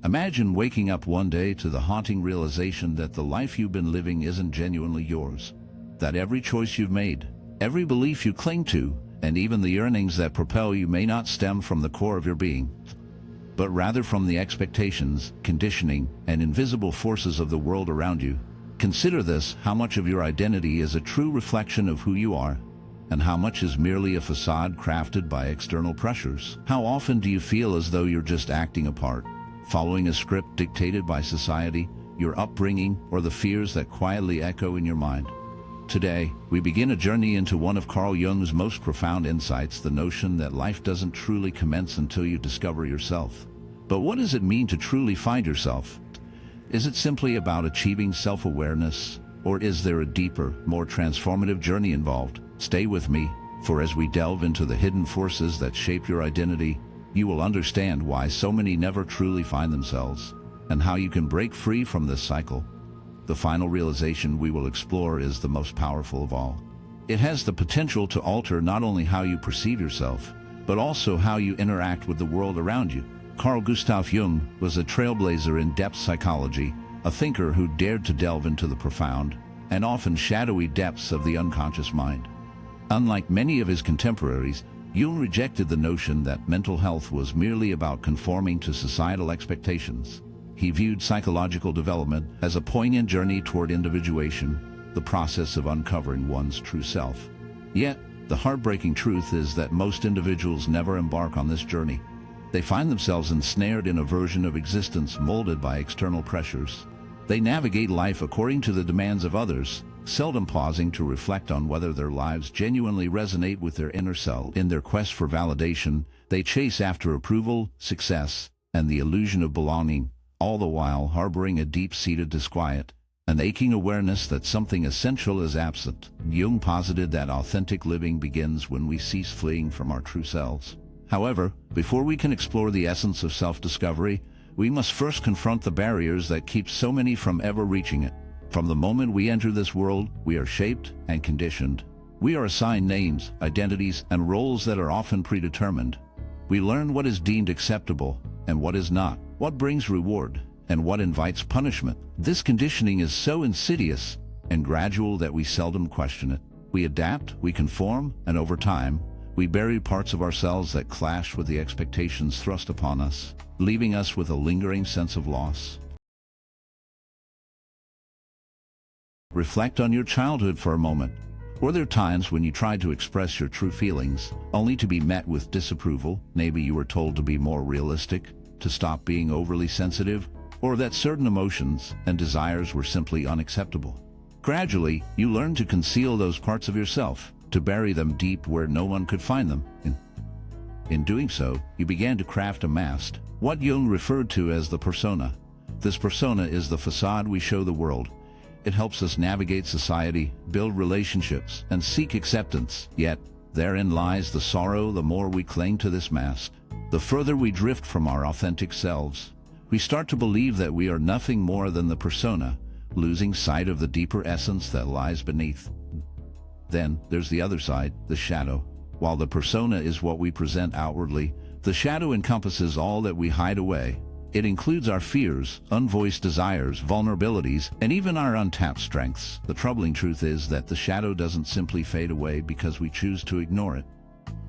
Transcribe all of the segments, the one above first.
Imagine waking up one day to the haunting realization that the life you've been living isn't genuinely yours. That every choice you've made, every belief you cling to, and even the yearnings that propel you may not stem from the core of your being, but rather from the expectations, conditioning, and invisible forces of the world around you. Consider this: how much of your identity is a true reflection of who you are, and how much is merely a facade crafted by external pressures? How often do you feel as though you're just acting a part, following a script dictated by society, your upbringing, or the fears that quietly echo in your mind? Today, we begin a journey into one of Carl Jung's most profound insights, the notion that life doesn't truly commence until you discover yourself. But what does it mean to truly find yourself? Is it simply about achieving self-awareness, or is there a deeper, more transformative journey involved? Stay with me, for as we delve into the hidden forces that shape your identity, you will understand why so many never truly find themselves, and how you can break free from this cycle. The final realization we will explore is the most powerful of all. It has the potential to alter not only how you perceive yourself, but also how you interact with the world around you. Carl Gustav Jung was a trailblazer in depth psychology, a thinker who dared to delve into the profound and often shadowy depths of the unconscious mind. Unlike many of his contemporaries, Jung rejected the notion that mental health was merely about conforming to societal expectations. He viewed psychological development as a poignant journey toward individuation, the process of uncovering one's true self. Yet, the heartbreaking truth is that most individuals never embark on this journey. They find themselves ensnared in a version of existence molded by external pressures. They navigate life according to the demands of others, seldom pausing to reflect on whether their lives genuinely resonate with their inner self. In their quest for validation, they chase after approval, success, and the illusion of belonging, all the while harboring a deep-seated disquiet, an aching awareness that something essential is absent. Jung posited that authentic living begins when we cease fleeing from our true selves. However, before we can explore the essence of self-discovery, we must first confront the barriers that keep so many from ever reaching it. From the moment we enter this world, we are shaped and conditioned. We are assigned names, identities, and roles that are often predetermined. We learn what is deemed acceptable and what is not, what brings reward and what invites punishment. This conditioning is so insidious and gradual that we seldom question it. We adapt, we conform, and over time, we bury parts of ourselves that clash with the expectations thrust upon us, leaving us with a lingering sense of loss. Reflect on your childhood for a moment. Were there times when you tried to express your true feelings, only to be met with disapproval? Maybe you were told to be more realistic, to stop being overly sensitive, or that certain emotions and desires were simply unacceptable. Gradually, you learned to conceal those parts of yourself, to bury them deep where no one could find them. In doing so, you began to craft a mask, what Jung referred to as the persona. This persona is the facade we show the world. It helps us navigate society, build relationships, and seek acceptance. Yet, therein lies the sorrow. The more we cling to this mask, the further we drift from our authentic selves. We start to believe that we are nothing more than the persona, losing sight of the deeper essence that lies beneath. Then, there's the other side, the shadow. While the persona is what we present outwardly, the shadow encompasses all that we hide away. It includes our fears, unvoiced desires, vulnerabilities, and even our untapped strengths. The troubling truth is that the shadow doesn't simply fade away because we choose to ignore it.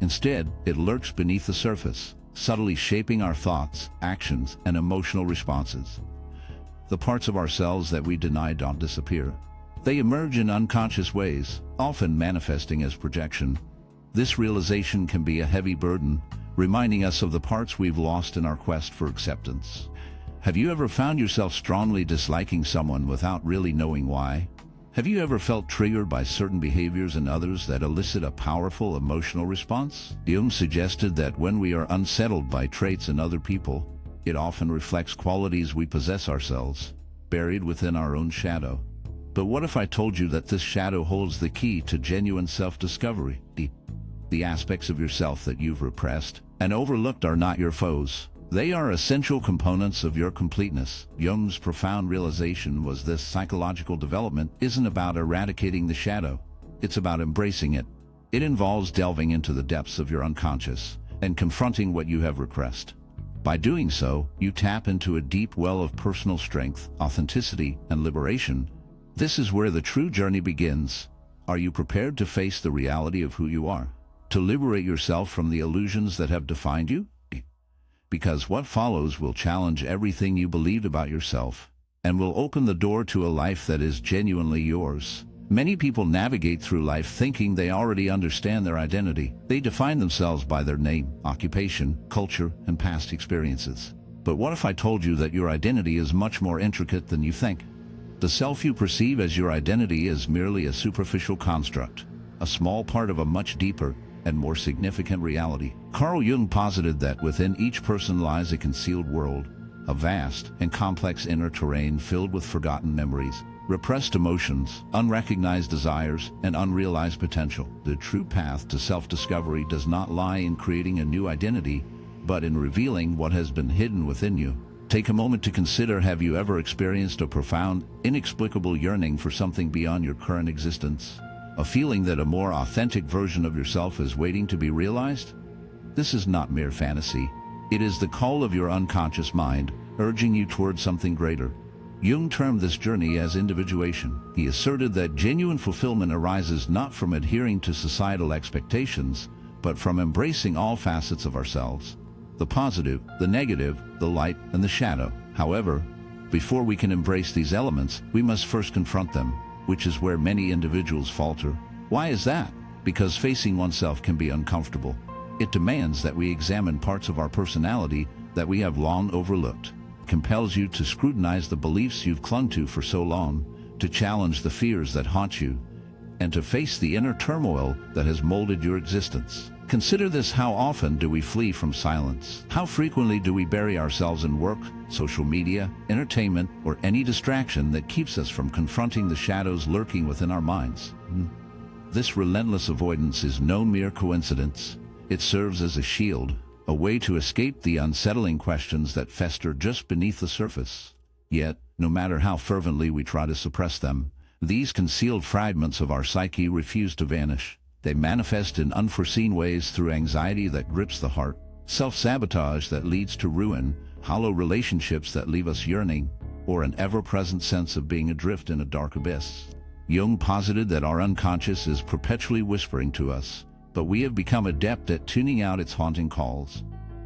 Instead, it lurks beneath the surface, subtly shaping our thoughts, actions, and emotional responses. The parts of ourselves that we deny don't disappear. They emerge in unconscious ways, often manifesting as projection. This realization can be a heavy burden, reminding us of the parts we've lost in our quest for acceptance. Have you ever found yourself strongly disliking someone without really knowing why? Have you ever felt triggered by certain behaviors in others that elicit a powerful emotional response? Jung suggested that when we are unsettled by traits in other people, it often reflects qualities we possess ourselves, buried within our own shadow. But what if I told you that this shadow holds the key to genuine self-discovery? The aspects of yourself that you've repressed and overlooked are not your foes. They are essential components of your completeness. Jung's profound realization was this: psychological development isn't about eradicating the shadow, it's about embracing it. It involves delving into the depths of your unconscious and confronting what you have repressed. By doing so, you tap into a deep well of personal strength, authenticity, and liberation. This is where the true journey begins. Are you prepared to face the reality of who you are? To liberate yourself from the illusions that have defined you? Because what follows will challenge everything you believed about yourself and will open the door to a life that is genuinely yours. Many people navigate through life thinking they already understand their identity. They define themselves by their name, occupation, culture, and past experiences. But what if I told you that your identity is much more intricate than you think? The self you perceive as your identity is merely a superficial construct, a small part of a much deeper and more significant reality. Carl Jung posited that within each person lies a concealed world, a vast and complex inner terrain filled with forgotten memories, repressed emotions, unrecognized desires, and unrealized potential. The true path to self-discovery does not lie in creating a new identity, but in revealing what has been hidden within you. Take a moment to consider, have you ever experienced a profound, inexplicable yearning for something beyond your current existence? A feeling that a more authentic version of yourself is waiting to be realized? This is not mere fantasy. It is the call of your unconscious mind, urging you towards something greater. Jung termed this journey as individuation. He asserted that genuine fulfillment arises not from adhering to societal expectations, but from embracing all facets of ourselves. The positive, the negative, the light, and the shadow. However, before we can embrace these elements, we must first confront them, which is where many individuals falter. Why is that? Because facing oneself can be uncomfortable. It demands that we examine parts of our personality that we have long overlooked. It compels you to scrutinize the beliefs you've clung to for so long, to challenge the fears that haunt you, and to face the inner turmoil that has molded your existence. Consider this: how often do we flee from silence? How frequently do we bury ourselves in work, social media, entertainment, or any distraction that keeps us from confronting the shadows lurking within our minds? This relentless avoidance is no mere coincidence. It serves as a shield, a way to escape the unsettling questions that fester just beneath the surface. Yet, no matter how fervently we try to suppress them, these concealed fragments of our psyche refuse to vanish. They manifest in unforeseen ways through anxiety that grips the heart, self-sabotage that leads to ruin, hollow relationships that leave us yearning, or an ever-present sense of being adrift in a dark abyss. Jung posited that our unconscious is perpetually whispering to us, but we have become adept at tuning out its haunting calls.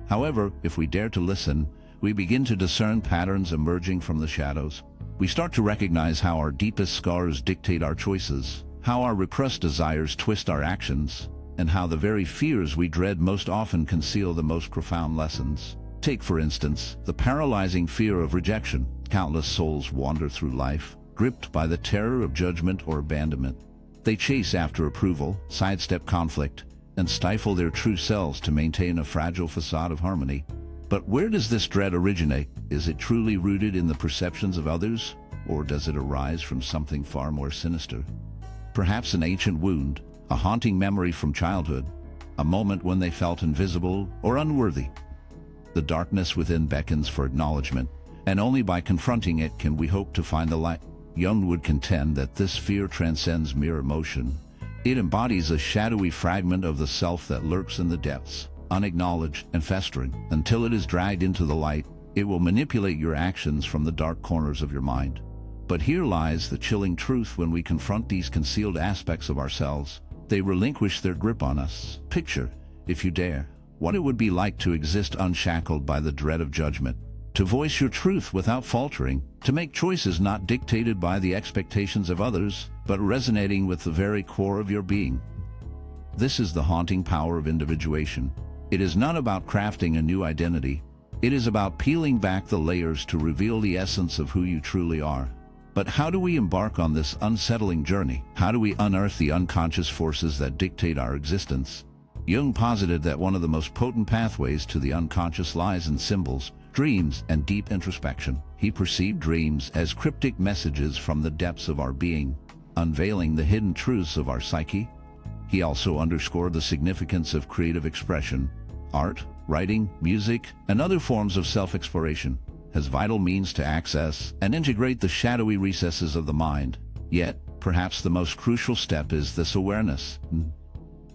However, if we dare to listen, we begin to discern patterns emerging from the shadows. We start to recognize how our deepest scars dictate our choices, how our repressed desires twist our actions, and how the very fears we dread most often conceal the most profound lessons. Take, for instance, the paralyzing fear of rejection. Countless souls wander through life, gripped by the terror of judgment or abandonment. They chase after approval, sidestep conflict, and stifle their true selves to maintain a fragile facade of harmony. But where does this dread originate? Is it truly rooted in the perceptions of others, or does it arise from something far more sinister? Perhaps an ancient wound, a haunting memory from childhood, a moment when they felt invisible or unworthy. The darkness within beckons for acknowledgement, and only by confronting it can we hope to find the light. Jung would contend that this fear transcends mere emotion. It embodies a shadowy fragment of the self that lurks in the depths, unacknowledged and festering. Until it is dragged into the light, it will manipulate your actions from the dark corners of your mind. But here lies the chilling truth: when we confront these concealed aspects of ourselves, they relinquish their grip on us. Picture, if you dare, what it would be like to exist unshackled by the dread of judgment, to voice your truth without faltering, to make choices not dictated by the expectations of others, but resonating with the very core of your being. This is the haunting power of individuation. It is not about crafting a new identity. It is about peeling back the layers to reveal the essence of who you truly are. But how do we embark on this unsettling journey? How do we unearth the unconscious forces that dictate our existence? Jung posited that one of the most potent pathways to the unconscious lies in symbols, dreams, and deep introspection. He perceived dreams as cryptic messages from the depths of our being, unveiling the hidden truths of our psyche. He also underscored the significance of creative expression, art, writing, music, and other forms of self-exploration, as vital means to access and integrate the shadowy recesses of the mind. Yet, perhaps the most crucial step is this awareness.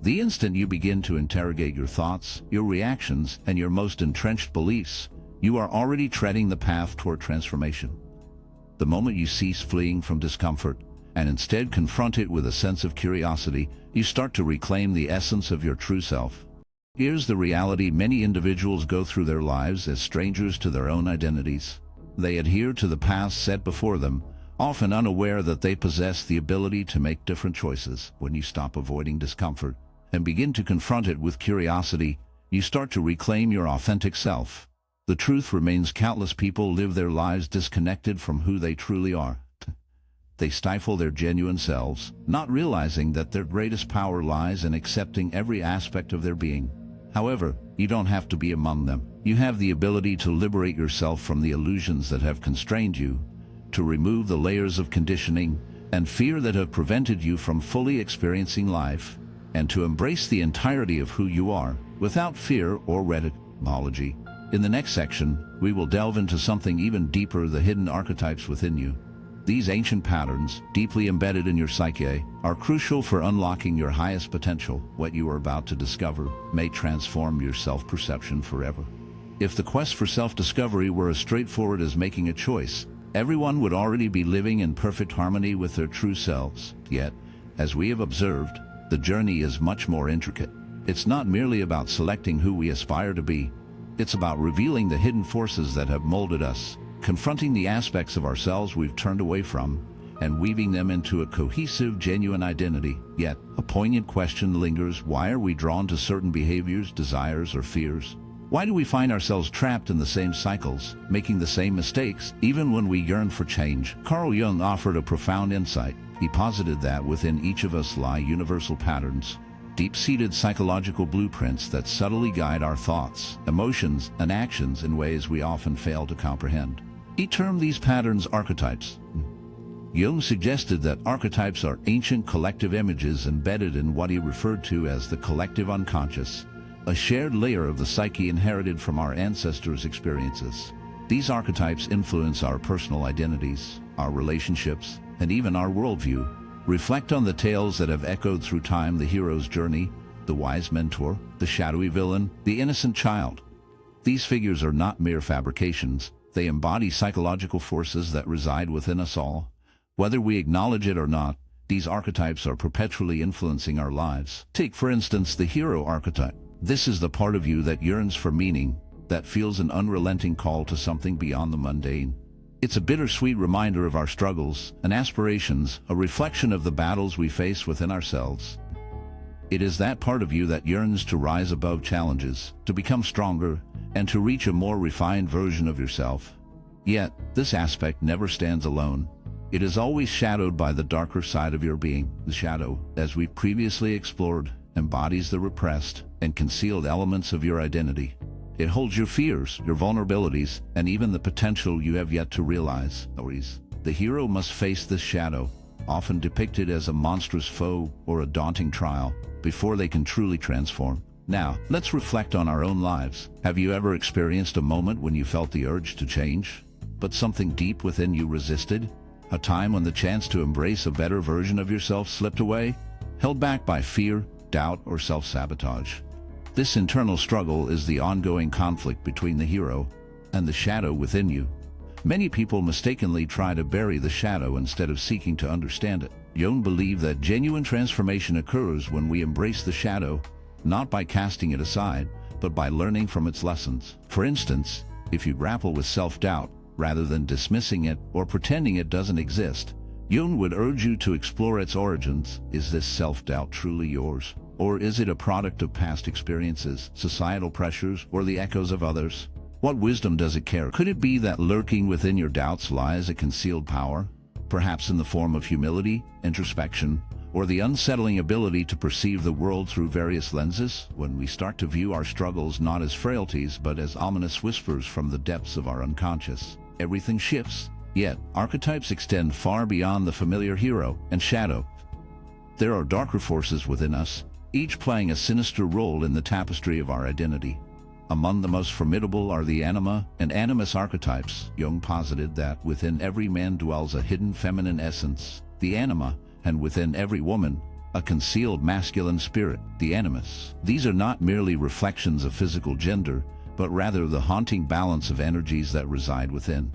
The instant you begin to interrogate your thoughts, your reactions, and your most entrenched beliefs, you are already treading the path toward transformation. The moment you cease fleeing from discomfort and instead confront it with a sense of curiosity, you start to reclaim the essence of your true self. Here's the reality: many individuals go through their lives as strangers to their own identities. They adhere to the paths set before them, often unaware that they possess the ability to make different choices. When you stop avoiding discomfort and begin to confront it with curiosity, you start to reclaim your authentic self. The truth remains: countless people live their lives disconnected from who they truly are. They stifle their genuine selves, not realizing that their greatest power lies in accepting every aspect of their being. However, you don't have to be among them. You have the ability to liberate yourself from the illusions that have constrained you, to remove the layers of conditioning and fear that have prevented you from fully experiencing life, and to embrace the entirety of who you are, without fear or etymology. In the next section, we will delve into something even deeper: the hidden archetypes within you. These ancient patterns, deeply embedded in your psyche, are crucial for unlocking your highest potential. What you are about to discover may transform your self-perception forever. If the quest for self-discovery were as straightforward as making a choice, everyone would already be living in perfect harmony with their true selves. Yet, as we have observed, the journey is much more intricate. It's not merely about selecting who we aspire to be. It's about revealing the hidden forces that have molded us, confronting the aspects of ourselves we've turned away from, and weaving them into a cohesive, genuine identity. Yet, a poignant question lingers: why are we drawn to certain behaviors, desires, or fears? Why do we find ourselves trapped in the same cycles, making the same mistakes, even when we yearn for change? Carl Jung offered a profound insight. He posited that within each of us lie universal patterns, deep-seated psychological blueprints that subtly guide our thoughts, emotions, and actions in ways we often fail to comprehend. He termed these patterns archetypes. Jung suggested that archetypes are ancient collective images embedded in what he referred to as the collective unconscious, a shared layer of the psyche inherited from our ancestors' experiences. These archetypes influence our personal identities, our relationships, and even our worldview. Reflect on the tales that have echoed through time: the hero's journey, the wise mentor, the shadowy villain, the innocent child. These figures are not mere fabrications. They embody psychological forces that reside within us all. Whether we acknowledge it or not, these archetypes are perpetually influencing our lives. Take, for instance, the hero archetype. This is the part of you that yearns for meaning, that feels an unrelenting call to something beyond the mundane. It's a bittersweet reminder of our struggles and aspirations, a reflection of the battles we face within ourselves. It is that part of you that yearns to rise above challenges, to become stronger, and to reach a more refined version of yourself. Yet, this aspect never stands alone. It is always shadowed by the darker side of your being. The shadow, as we previously explored, embodies the repressed and concealed elements of your identity. It holds your fears, your vulnerabilities, and even the potential you have yet to realize. The hero must face this shadow, often depicted as a monstrous foe or a daunting trial, before they can truly transform. Now, let's reflect on our own lives. Have you ever experienced a moment when you felt the urge to change, but something deep within you resisted? A time when the chance to embrace a better version of yourself slipped away, held back by fear, doubt, or self-sabotage? This internal struggle is the ongoing conflict between the hero and the shadow within you. Many people mistakenly try to bury the shadow instead of seeking to understand it. Jung believed that genuine transformation occurs when we embrace the shadow, not by casting it aside, but by learning from its lessons. For instance, if you grapple with self-doubt, rather than dismissing it or pretending it doesn't exist, Jung would urge you to explore its origins. Is this self-doubt truly yours? Or is it a product of past experiences, societal pressures, or the echoes of others? What wisdom does it carry? Could it be that lurking within your doubts lies a concealed power, perhaps in the form of humility, introspection, or the unsettling ability to perceive the world through various lenses? When we start to view our struggles not as frailties but as ominous whispers from the depths of our unconscious, everything shifts. Yet, archetypes extend far beyond the familiar hero and shadow. There are darker forces within us, each playing a sinister role in the tapestry of our identity. Among the most formidable are the anima and animus archetypes. Jung posited that within every man dwells a hidden feminine essence, the anima, and within every woman, a concealed masculine spirit, the animus. These are not merely reflections of physical gender, but rather the haunting balance of energies that reside within.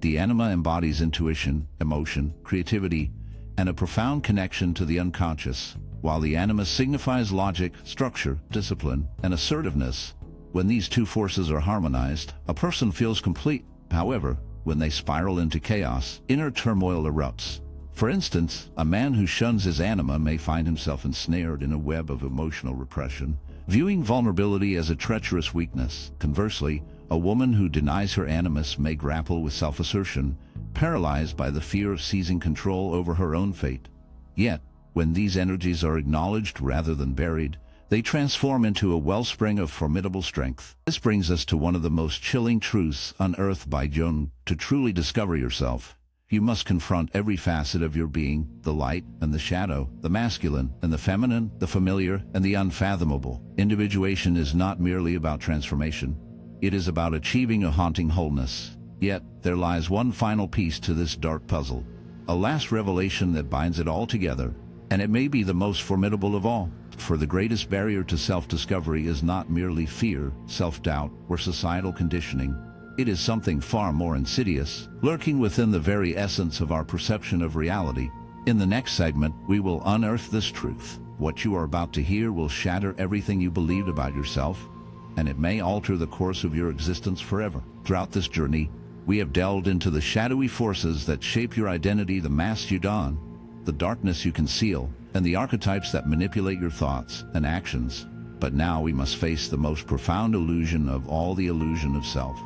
The anima embodies intuition, emotion, creativity, and a profound connection to the unconscious, while the anima signifies logic, structure, discipline, and assertiveness. When these two forces are harmonized, a person feels complete. However, when they spiral into chaos, inner turmoil erupts. For instance, a man who shuns his anima may find himself ensnared in a web of emotional repression, viewing vulnerability as a treacherous weakness. Conversely, a woman who denies her animus may grapple with self-assertion, paralyzed by the fear of seizing control over her own fate. Yet, when these energies are acknowledged rather than buried, they transform into a wellspring of formidable strength. This brings us to one of the most chilling truths unearthed by Jung. To truly discover yourself, you must confront every facet of your being, the light and the shadow, the masculine and the feminine, the familiar and the unfathomable. Individuation is not merely about transformation. It is about achieving a haunting wholeness. Yet, there lies one final piece to this dark puzzle, a last revelation that binds it all together, and it may be the most formidable of all. For the greatest barrier to self-discovery is not merely fear, self-doubt, or societal conditioning. It is something far more insidious, lurking within the very essence of our perception of reality. In the next segment, we will unearth this truth. What you are about to hear will shatter everything you believed about yourself, and it may alter the course of your existence forever. Throughout this journey, we have delved into the shadowy forces that shape your identity, the masks you don, the darkness you conceal, and the archetypes that manipulate your thoughts and actions. But now we must face the most profound illusion of all, the illusion of self.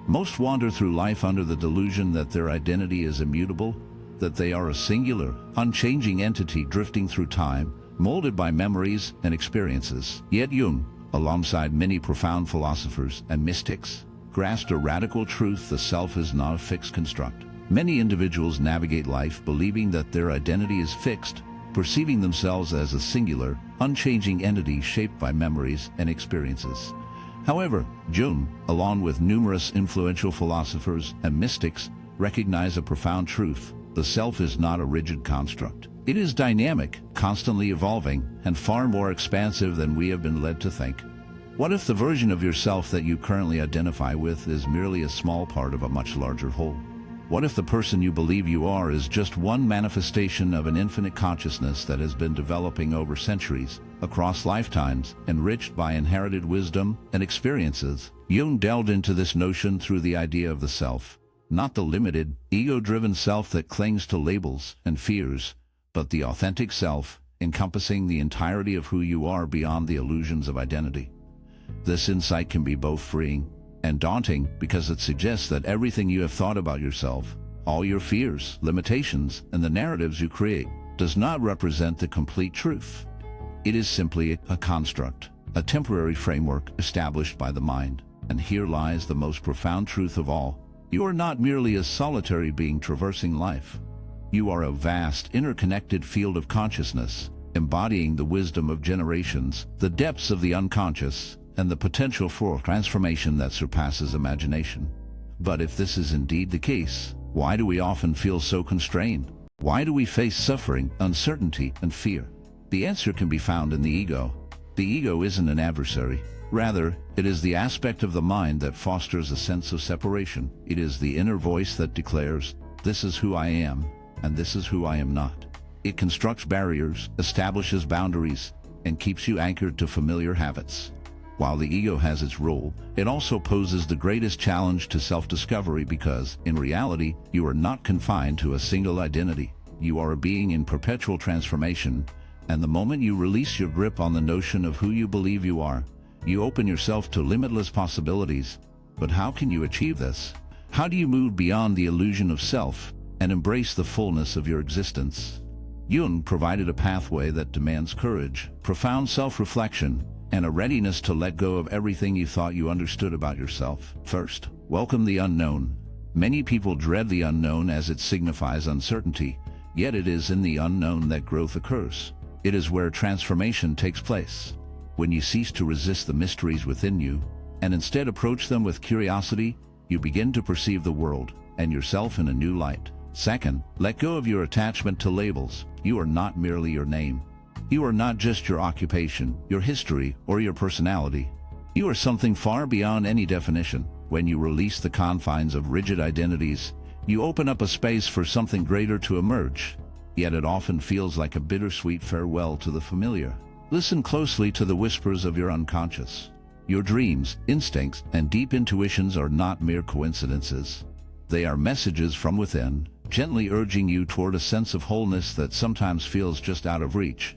Most wander through life under the delusion that their identity is immutable, that they are a singular, unchanging entity drifting through time, molded by memories and experiences. Yet Jung, alongside many profound philosophers and mystics, grasped a radical truth: the self is not a fixed construct. Many individuals navigate life believing that their identity is fixed, perceiving themselves as a singular, unchanging entity shaped by memories and experiences. However, Jung, along with numerous influential philosophers and mystics, recognize a profound truth: the self is not a rigid construct. It is dynamic, constantly evolving, and far more expansive than we have been led to think. What if the version of yourself that you currently identify with is merely a small part of a much larger whole? What if the person you believe you are is just one manifestation of an infinite consciousness that has been developing over centuries, across lifetimes, enriched by inherited wisdom and experiences? Jung delved into this notion through the idea of the self, not the limited, ego-driven self that clings to labels and fears, but the authentic self, encompassing the entirety of who you are beyond the illusions of identity. This insight can be both freeing and daunting, because it suggests that everything you have thought about yourself, all your fears, limitations, and the narratives you create, does not represent the complete truth. It is simply a construct, a temporary framework established by the mind. And here lies the most profound truth of all: you are not merely a solitary being traversing life. You are a vast, interconnected field of consciousness, embodying the wisdom of generations, the depths of the unconscious, and the potential for transformation that surpasses imagination. But if this is indeed the case, why do we often feel so constrained? Why do we face suffering, uncertainty, and fear? The answer can be found in the ego. The ego isn't an adversary. Rather, it is the aspect of the mind that fosters a sense of separation. It is the inner voice that declares, "This is who I am, and this is who I am not." It constructs barriers, establishes boundaries, and keeps you anchored to familiar habits. While the ego has its role, it also poses the greatest challenge to self-discovery, because, in reality, you are not confined to a single identity. You are a being in perpetual transformation, and the moment you release your grip on the notion of who you believe you are, you open yourself to limitless possibilities. But how can you achieve this? How do you move beyond the illusion of self and embrace the fullness of your existence? Jung provided a pathway that demands courage, profound self-reflection, and a readiness to let go of everything you thought you understood about yourself. First, welcome the unknown. Many people dread the unknown as it signifies uncertainty, yet it is in the unknown that growth occurs. It is where transformation takes place. When you cease to resist the mysteries within you, and instead approach them with curiosity, you begin to perceive the world and yourself in a new light. Second, let go of your attachment to labels. You are not merely your name. You are not just your occupation, your history, or your personality. You are something far beyond any definition. When you release the confines of rigid identities, you open up a space for something greater to emerge. Yet it often feels like a bittersweet farewell to the familiar. Listen closely to the whispers of your unconscious. Your dreams, instincts, and deep intuitions are not mere coincidences. They are messages from within, gently urging you toward a sense of wholeness that sometimes feels just out of reach.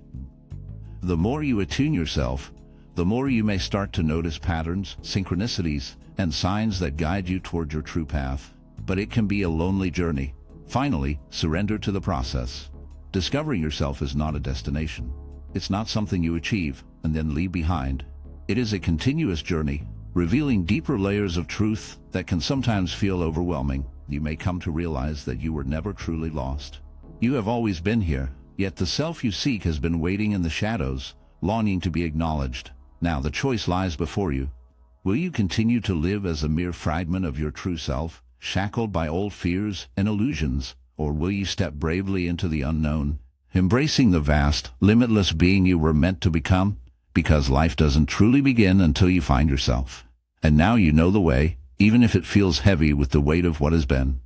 The more you attune yourself, the more you may start to notice patterns, synchronicities, and signs that guide you toward your true path. But it can be a lonely journey. Finally, surrender to the process. Discovering yourself is not a destination. It's not something you achieve and then leave behind. It is a continuous journey, revealing deeper layers of truth that can sometimes feel overwhelming. You may come to realize that you were never truly lost. You have always been here, yet the self you seek has been waiting in the shadows, longing to be acknowledged. Now the choice lies before you. Will you continue to live as a mere fragment of your true self, shackled by old fears and illusions, or will you step bravely into the unknown, embracing the vast, limitless being you were meant to become? Because life doesn't truly begin until you find yourself. And now you know the way, even if it feels heavy with the weight of what has been.